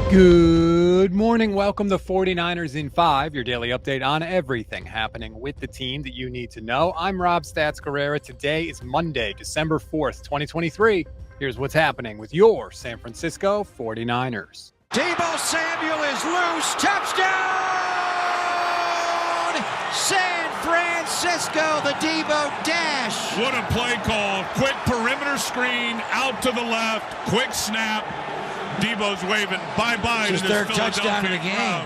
Good morning. Welcome to 49ers in 5, your daily update on everything happening with the team that you need to know. I'm Rob Stats Guerrera. Today is Monday, December 4th, 2023. Here's what's happening with your San Francisco 49ers. Deebo Samuel is loose. Touchdown! San Francisco, the Deebo dash. What a play call. Quick perimeter screen out to the left. Quick snap. Deebo's waving bye-bye to this third touchdown of the game. Crowd.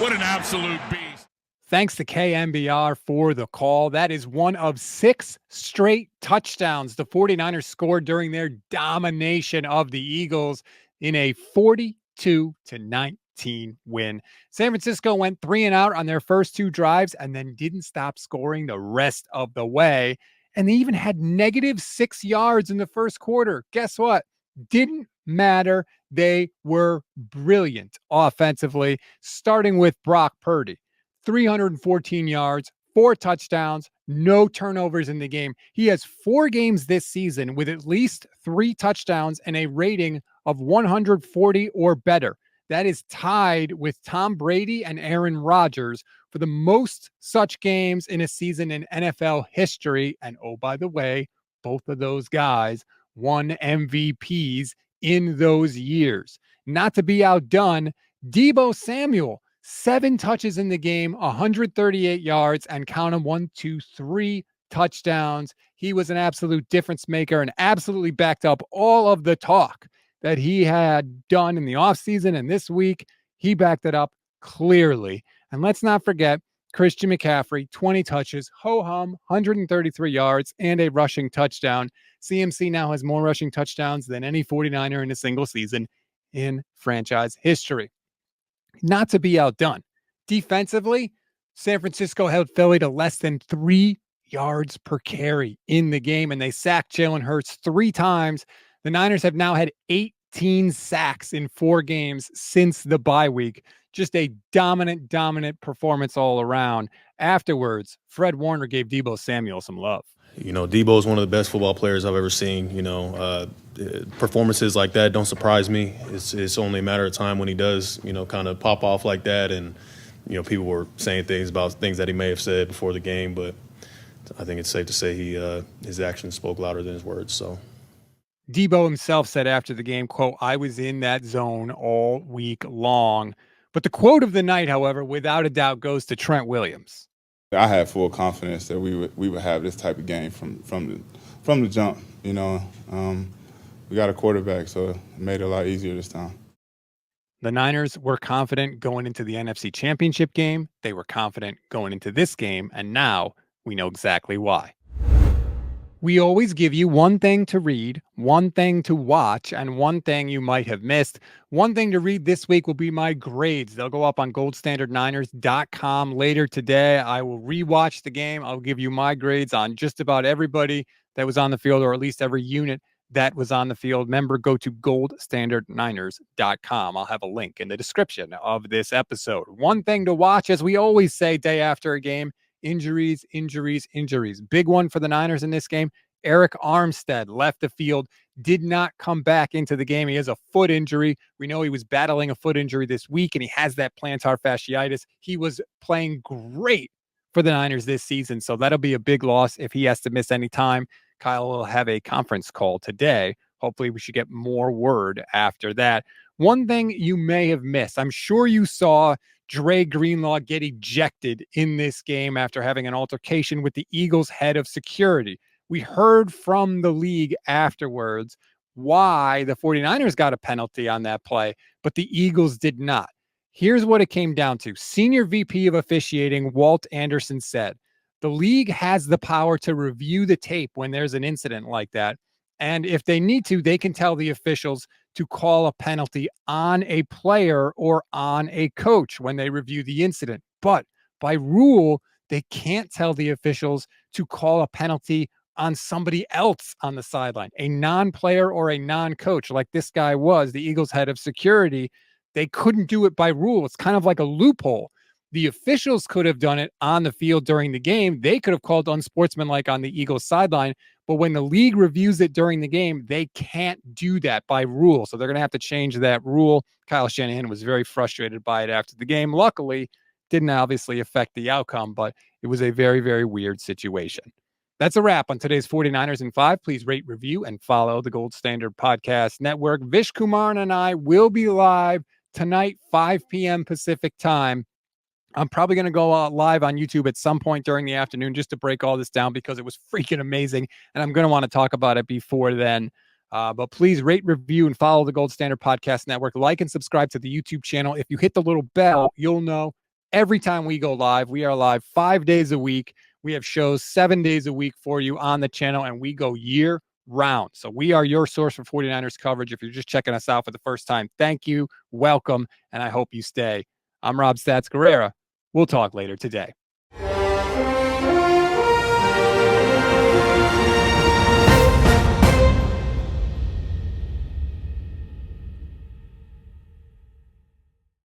What an absolute beast. Thanks to KMBR for the call. That is one of 6 straight touchdowns the 49ers scored during their domination of the Eagles in a 42-19 win. San Francisco went 3 and out on their first 2 drives and then didn't stop scoring the rest of the way. And they even had negative 6 yards in the first quarter. Guess what? Didn't matter. They were brilliant offensively, starting with Brock Purdy. 314 yards, 4 touchdowns, no turnovers in the game. He has 4 games this season with at least 3 touchdowns and a rating of 140 or better. That is tied with Tom Brady and Aaron Rodgers for the most such games in a season in NFL history. And oh, by the way, both of those guys won MVPs in those years. Not to be outdone, Deebo Samuel, 7 touches in the game, 138 yards, and count them 1, 2, 3 touchdowns. He was an absolute difference maker and absolutely backed up all of the talk that he had done in the offseason, and this week he backed it up clearly. And let's not forget Christian McCaffrey, 20 touches, ho-hum, 133 yards, and a rushing touchdown. CMC now has more rushing touchdowns than any 49er in a single season in franchise history. Not to be outdone. Defensively, San Francisco held Philly to less than 3 yards per carry in the game, and they sacked Jalen Hurts 3 times. The Niners have now had 18 sacks in 4 games since the bye week. Just a dominant performance all around. Afterwards, Fred Warner gave Deebo Samuel some love. You know, Deebo is one of the best football players I've ever seen. You know, performances like that don't surprise me. It's only a matter of time when he does, you know, kind of pop off like that. And, you know, people were saying things about things that he may have said before the game, but I think it's safe to say his actions spoke louder than his words. So Deebo himself said after the game, quote, "I was in that zone all week long." But the quote of the night, however, without a doubt goes to Trent Williams. I had full confidence that we would have this type of game from the jump. You know, we got a quarterback, so it made it a lot easier this time. The Niners were confident going into the NFC Championship game. They were confident going into this game, and now we know exactly why. We always give you one thing to read, one thing to watch, and one thing you might have missed. One thing to read this week will be my grades. They'll go up on goldstandardniners.com later today. I will rewatch the game. I'll give you my grades on just about everybody that was on the field, or at least every unit that was on the field. Remember, go to goldstandardniners.com. I'll have a link in the description of this episode. One thing to watch, as we always say day after a game, injuries. Big one for the Niners in this game. Eric Armstead left the field, did not come back into the game. He has a foot injury. We know he was battling a foot injury this week, and he has that plantar fasciitis. He was playing great for the Niners this season, so that'll be a big loss if he has to miss any time. Kyle will have a conference call today. Hopefully we should get more word after that. One thing you may have missed, I'm sure you saw Dre Greenlaw get ejected in this game after having an altercation with the Eagles' head of security. We heard from the league afterwards why the 49ers got a penalty on that play, but the Eagles did not. Here's what it came down to. Senior VP of officiating, Walt Anderson, said, the league has the power to review the tape when there's an incident like that. And if they need to, they can tell the officials to call a penalty on a player or on a coach when they review the incident. But by rule, they can't tell the officials to call a penalty on somebody else on the sideline, a non-player or a non-coach like this guy was, the Eagles head of security. They couldn't do it by rule. It's kind of like a loophole. The officials could have done it on the field during the game. They could have called unsportsmanlike on the Eagles sideline. But when the league reviews it during the game, they can't do that by rule. So they're going to have to change that rule. Kyle Shanahan was very frustrated by it after the game. Luckily, didn't obviously affect the outcome, but it was a very, very weird situation. That's a wrap on today's 49ers in 5. Please rate, review, and follow the Gold Standard Podcast Network. Vish Kumar and I will be live tonight, 5 p.m. Pacific time. I'm probably going to go live on YouTube at some point during the afternoon just to break all this down because it was freaking amazing. And I'm going to want to talk about it before then. But please rate, review, and follow the Gold Standard Podcast Network. Like and subscribe to the YouTube channel. If you hit the little bell, you'll know every time we go live. We are live 5 days a week. We have shows 7 days a week for you on the channel, and we go year round. So we are your source for 49ers coverage. If you're just checking us out for the first time, thank you, welcome, and I hope you stay. I'm Rob Stats Guerrera. We'll talk later today.